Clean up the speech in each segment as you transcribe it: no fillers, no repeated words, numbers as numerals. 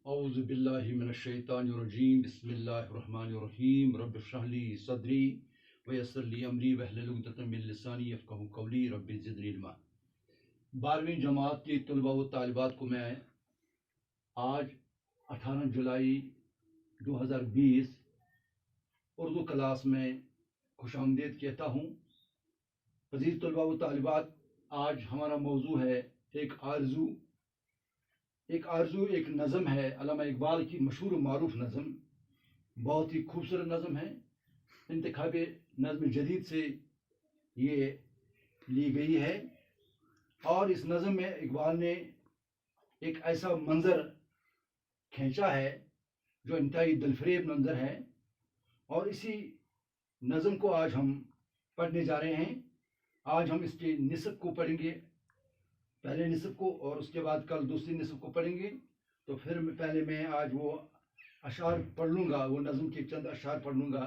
اعوذ باللہ من الشیطان الرجیم بسم اللہ الرحمن الرحیم رب اشرح لی صدری ویسر لی امری واحلل عقدۃ من لسانی یفقہوا قولی رب زدنی علما۔ 12ویں جماعت کے طلباء و طالبات کو میں آج 18 جولائی 2020 اردو کلاس میں خوش آمدید کہتا ہوں۔ عزیز طلباء و طالبات، آج ہمارا موضوع ہے ایک آرزو۔ ایک نظم ہے علامہ اقبال کی مشہور و معروف نظم، بہت ہی خوبصورت نظم ہے۔ انتخاب نظم جدید سے یہ لی گئی ہے، اور اس نظم میں اقبال نے ایک ایسا منظر کھینچا ہے جو انتہائی دلفریب منظر ہے، اور اسی نظم کو آج ہم پڑھنے جا رہے ہیں۔ آج ہم اس کے نصف کو پڑھیں گے، پہلے نصف کو، اور اس کے بعد کل دوسری نصف کو پڑھیں گے۔ تو پھر پہلے میں آج وہ اشعار پڑھ لوں گا، وہ نظم کے چند اشعار پڑھ لوں گا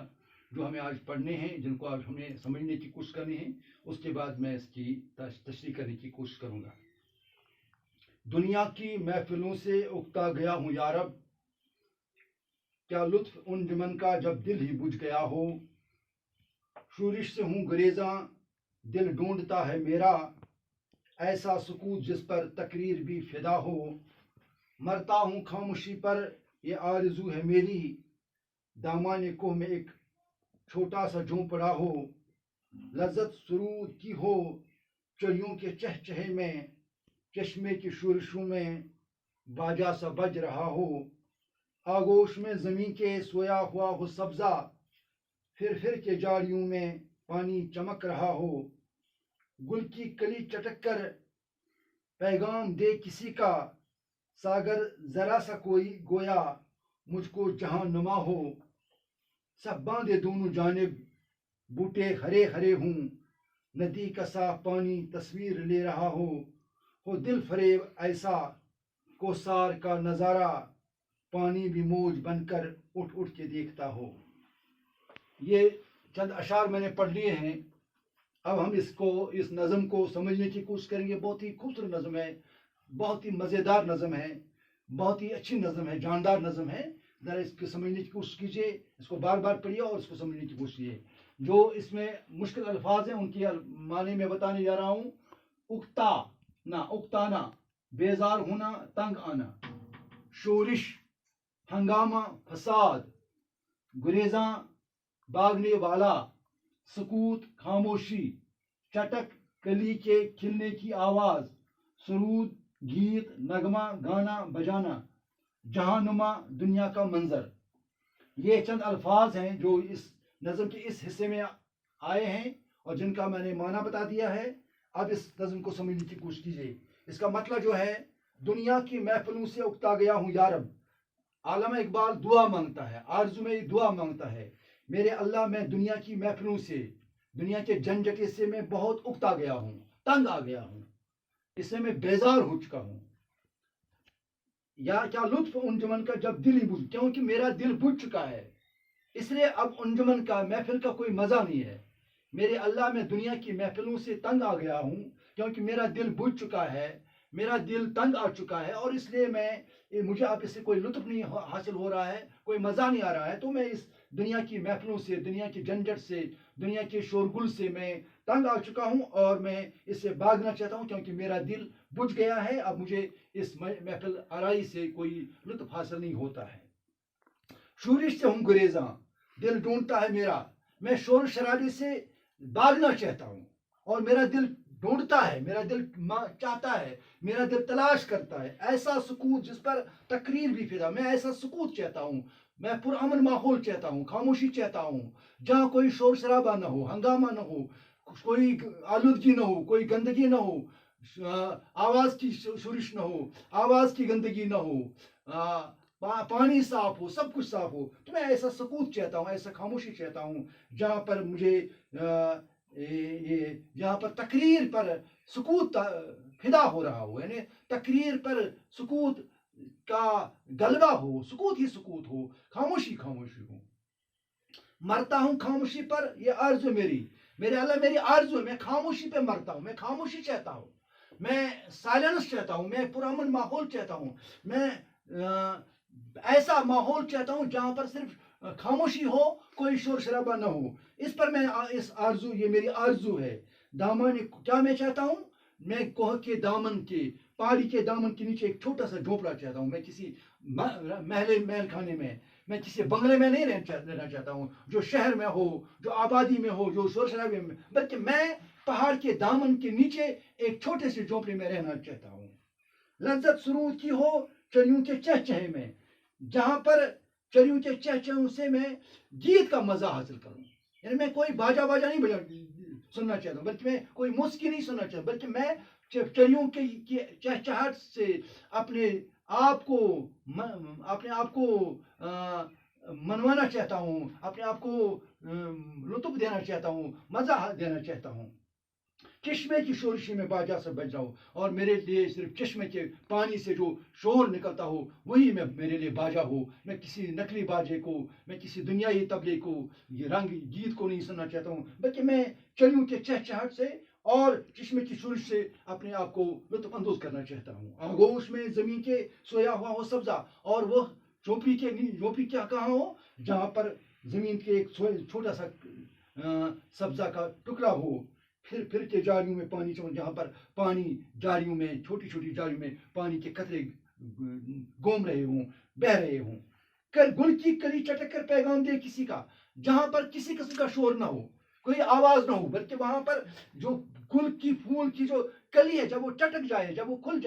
جو ہمیں آج پڑھنے ہیں، جن کو آج ہمیں سمجھنے کی کوشش کرنی ہے۔ اس کے بعد میں اس کی تشریح کرنے کی کوشش کروں گا۔ دنیا کی محفلوں سے اکتا گیا ہوں یارب، کیا لطف انجمن کا جب دل ہی بجھ گیا ہو۔ شورش سے ہوں گریزاں دل ڈھونڈتا ہے میرا، ایسا سکوت جس پر تقریر بھی فدا ہو۔ مرتا ہوں خاموشی پر یہ آرزو ہے میری، دامان کوہ میں ایک چھوٹا سا جھونپڑا ہو۔ لذت سرود کی ہو چڑیوں کے چہچہے میں، چشمے کی شورشوں میں باجا سا بج رہا ہو۔ آغوش میں زمین کے سویا ہوا ہو سبزہ، پھر کے جاڑیوں میں پانی چمک رہا ہو۔ گل کی کلی چٹک کر پیغام دے کسی کا، ساگر ذرا سا کوئی گویا مجھ کو جہاں نما ہو۔ سب باندھے دونوں جانب بوٹے ہرے ہرے ہوں، ندی کا صاف پانی تصویر لے رہا ہو دل فریب ایسا کوثر کا نظارہ، پانی بھی موج بن کر اٹھ اٹھ کے دیکھتا ہو۔ یہ چند اشعار میں نے پڑھ لیے ہیں۔ اب ہم اس نظم کو سمجھنے کی کوشش کریں گے۔ بہت ہی خوبصورت نظم ہے، بہت ہی مزیدار نظم ہے، بہت ہی اچھی نظم ہے، جاندار نظم ہے۔ ذرا اس کو سمجھنے کی کوشش کیجیے، اس کو بار بار پڑھیے اور اس کو سمجھنے کی کوشش کیجیے۔ جو اس میں مشکل الفاظ ہیں ان کی معنی میں بتانے جا رہا ہوں۔ اکتانا، بیزار ہونا، تنگ آنا۔ شورش، ہنگامہ، فساد۔ گریزاں، بھاگنے والا۔ سکوت، خاموشی۔ چٹک، کلی کے کھلنے کی آواز۔ سرود، گیت، نغمہ، گانا بجانا۔ جہاں نما، دنیا کا منظر۔ یہ چند الفاظ ہیں جو اس نظم کے اس حصے میں آئے ہیں اور جن کا میں نے معنی بتا دیا ہے۔ اب اس نظم کو سمجھنے کی کوشش کیجیے۔ اس کا مطلب جو ہے، دنیا کی محفلوں سے اکتا گیا ہوں یارب۔ علامہ اقبال دعا مانگتا ہے، آرزو میں دعا مانگتا ہے، میرے اللہ میں دنیا کی محفلوں سے، دنیا کے جھنجھٹے سے میں بہت اکتا گیا ہوں، تنگ آ گیا ہوں، اس سے میں بیزار ہو چکا ہوں۔ یا کیا لطف انجمن کا جب دل ہی بجھ، کیونکہ میرا دل بجھ چکا ہے، اس لیے اب انجمن کا، محفل کا کوئی مزہ نہیں ہے۔ میرے اللہ میں دنیا کی محفلوں سے تنگ آ گیا ہوں، کیونکہ میرا دل بجھ چکا ہے، میرا دل تنگ آ چکا ہے، اور اس لیے مجھے اب اس سے کوئی لطف نہیں حاصل ہو رہا ہے، کوئی مزہ نہیں آ رہا ہے۔ تو میں اس دنیا کی محفلوں سے، دنیا کی جھنجھٹ سے، دنیا کے شورگل سے میں تنگ آ چکا ہوں، اور میں اس سے بھاگنا چاہتا ہوں، کیونکہ میرا دل بجھ گیا ہے۔ اب مجھے اس محفل آرائی سے کوئی لطف حاصل نہیں ہوتا ہے۔ شورش سے ہوں گریزاں دل ڈھونڈتا ہے میرا، میں شور شرابے سے بھاگنا چاہتا ہوں، اور میرا دل ڈھونڈتا ہے، میرا دل چاہتا ہے، میرا دل تلاش کرتا ہے ایسا سکوت جس پر تقریر بھی فدا۔ میں ایسا سکوت چاہتا ہوں، میں پرامن ماحول چاہتا ہوں، خاموشی چاہتا ہوں، جہاں کوئی شور شرابہ نہ ہو، ہنگامہ نہ ہو، کوئی آلودگی نہ ہو، کوئی گندگی نہ ہو، آواز کی شورش نہ ہو، آواز کی گندگی نہ ہو، پانی صاف ہو، سب کچھ صاف ہو۔ تو میں ایسا سکوت چاہتا ہوں، ایسا خاموشی چاہتا ہوں، جہاں پر مجھے جہاں پر تقریر پر سکوت فدا ہو رہا ہو، یعنی تقریر پر سکوت کا غلبہ ہو، سکوت ہی سکوت ہو، خاموشی خاموشی ہو۔ مرتا ہوں خاموشی پر یہ آرزو میرے اللہ میری آرزو ہے، میں خاموشی پہ مرتا ہوں، میں خاموشی چاہتا ہوں، میں سائلنس چاہتا ہوں، میں پرامن ماحول چاہتا ہوں، میں ایسا ماحول چاہتا ہوں جہاں پر صرف خاموشی ہو, کوئی شور شرابہ نہ ہو. اس پر میں اس آرزو, یہ میری آرزو ہے. دامان کیا میں چاہتا ہوں, میں کوہ کے دامن کے, پہاڑی کے دامن کے نیچے ایک چھوٹا سا جھونپڑا چاہتا ہوں. میں کسی محل خانے میں کسی بنگلے میں نہیں رہنا چاہتا ہوں جو شہر میں ہو, جو آبادی میں ہو, جو شور شرابے میں, بلکہ میں پہاڑ کے دامن کے نیچے ایک چھوٹے سے جھونپڑے میں رہنا چاہتا ہوں. لذت سرود کی ہو چڑیوں کے چہچہے میں, جہاں پر چڑیوں کے چہچہوں سے میں گیت کا مزہ حاصل کروں. یعنی میں کوئی باجا نہیں سننا چاہتا ہوں, بلکہ میں کوئی موسیقی نہیں سننا چاہتا, بلکہ میں چڑیوں کی چہچہٹ سے اپنے آپ کو منوانا چاہتا ہوں, اپنے آپ کو لطف دینا چاہتا ہوں, مزہ دینا چاہتا ہوں. چشمے کی شورشی میں باجا سے بج جاؤ, اور میرے لیے صرف چشمے کے پانی سے جو شور نکلتا ہو وہی میرے لیے باجا ہو. میں کسی نقلی باجے کو, میں کسی دنیائی طبلے کو, یہ رنگ گیت کو نہیں سننا چاہتا ہوں, بلکہ میں چڑیوں کے چہچہٹ سے اور چشمے کی شورش سے اپنے آپ کو لطف اندوز کرنا چاہتا ہوں. آگوش میں زمین کے سویا ہوا ہو سبزہ, اور وہ جھوپڑی کیا کہاں ہو جہاں پر زمین کے ایک چھوٹا سا سبزہ کا ٹکڑا ہو. پھر کے جاریوں میں پانی چمک, جہاں پر پانی جاریوں میں, چھوٹی چھوٹی جاریوں میں پانی کے قطرے گھوم رہے ہوں, بہ رہے ہوں. گل کی کلی چٹک کر پیغام دے کسی کا, جہاں پر کسی قسم کا شور نہ ہو, کوئی آواز نہ ہو, بلکہ وہاں پر جو گل کی پھول کی جو کلی ہے, جب وہ چٹک جائے, جب وہ کھل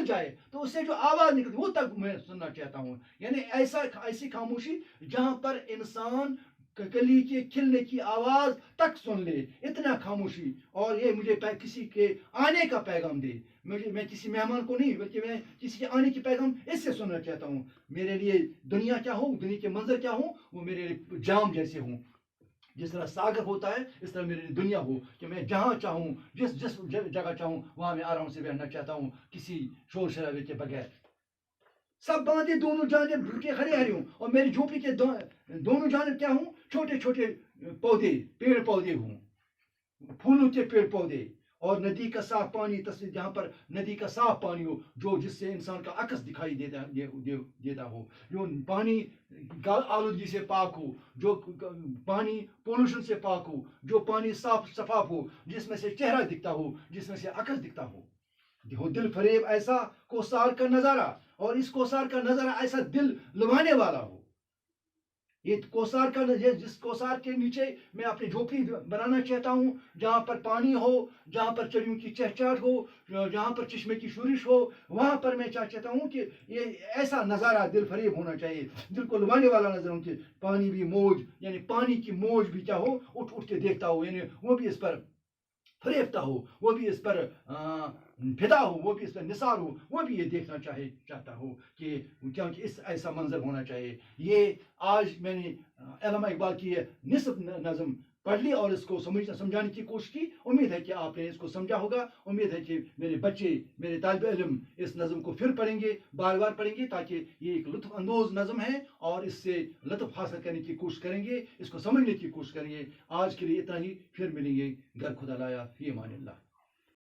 جائے, تو اس سے جو آواز نکلتی وہ تک میں سننا چاہتا ہوں. یعنی ایسی خاموشی جہاں پر انسان کلی کے کھلنے کی آواز تک سن لے, اتنا خاموشی. اور یہ مجھے کسی کے آنے کا پیغام دے. میں کسی مہمان کو نہیں, بلکہ میں کسی کے آنے کی پیغام اس سے سننا چاہتا ہوں. میرے لیے دنیا کیا ہو, دنیا کے منظر کیا ہوں, وہ میرے لیے جام جیسے ہوں. جس طرح ساگر ہوتا ہے اس طرح میرے لیے دنیا ہو, کہ میں جہاں چاہوں, جس جگہ چاہوں وہاں میں آرام سے رہنا چاہتا ہوں, کسی شور شرابے کے بغیر. سب باندھے دونوں جانب کے ہرے ہرے ہوں, اور میری جھوپڑی کے دونوں جانب کیا ہوں, چھوٹے چھوٹے پودے, پیڑ پودے ہوں, پھولوں کے پیڑ پودے. اور ندی کا صاف پانی, تصویر جہاں پر ندی کا صاف پانی ہو, جس سے انسان کا عکس دکھائی دیتا ہو, جو پانی آلودگی سے پاک ہو, جو پانی پولوشن سے پاک ہو, جو پانی صاف شفاف ہو, جس میں سے چہرہ دکھتا ہو, جس میں سے عکس دکھتا ہو. دل فریب ایسا کوسار کا نظارہ, اور اس کوسار کا نظارہ ایسا دل لبھانے والا ہو. یہ کوسار کا, جس کوسار کے نیچے میں اپنی جھوپڑی بنانا چاہتا ہوں, جہاں پر پانی ہو, جہاں پر چڑیوں کی چہچہٹ ہو, جہاں پر چشمے کی شورش ہو, وہاں پر میں چاہتا ہوں کہ یہ ایسا نظارہ دل فریب ہونا چاہیے, دل کو لبھانے والا نظر ہوں, کہ پانی بھی موج, یعنی پانی کی موج بھی کیا ہو, اٹھ کے دیکھتا ہو, یعنی وہ بھی اس پر فریبتا ہو, وہ بھی اس پر فدا ہو, وہ بھی اس پر نثار ہو, وہ بھی یہ دیکھنا چاہتا ہو کہ کیونکہ ایسا منظر ہونا چاہیے. یہ آج میں نے علامہ اقبال کی یہ نصف نظم پڑھ لی اور اس کو سمجھانے کی کوشش کی. امید ہے کہ آپ نے اس کو سمجھا ہوگا. امید ہے کہ میرے بچے, میرے طالب علم اس نظم کو پھر پڑھیں گے, بار بار پڑھیں گے, تاکہ یہ ایک لطف اندوز نظم ہے اور اس سے لطف حاصل کرنے کی کوشش کریں گے, اس کو سمجھنے کی کوشش کریں گے. آج کے لیے اتنا ہی, پھر ملیں گے. گر خدا لایا, فی امان اللہ.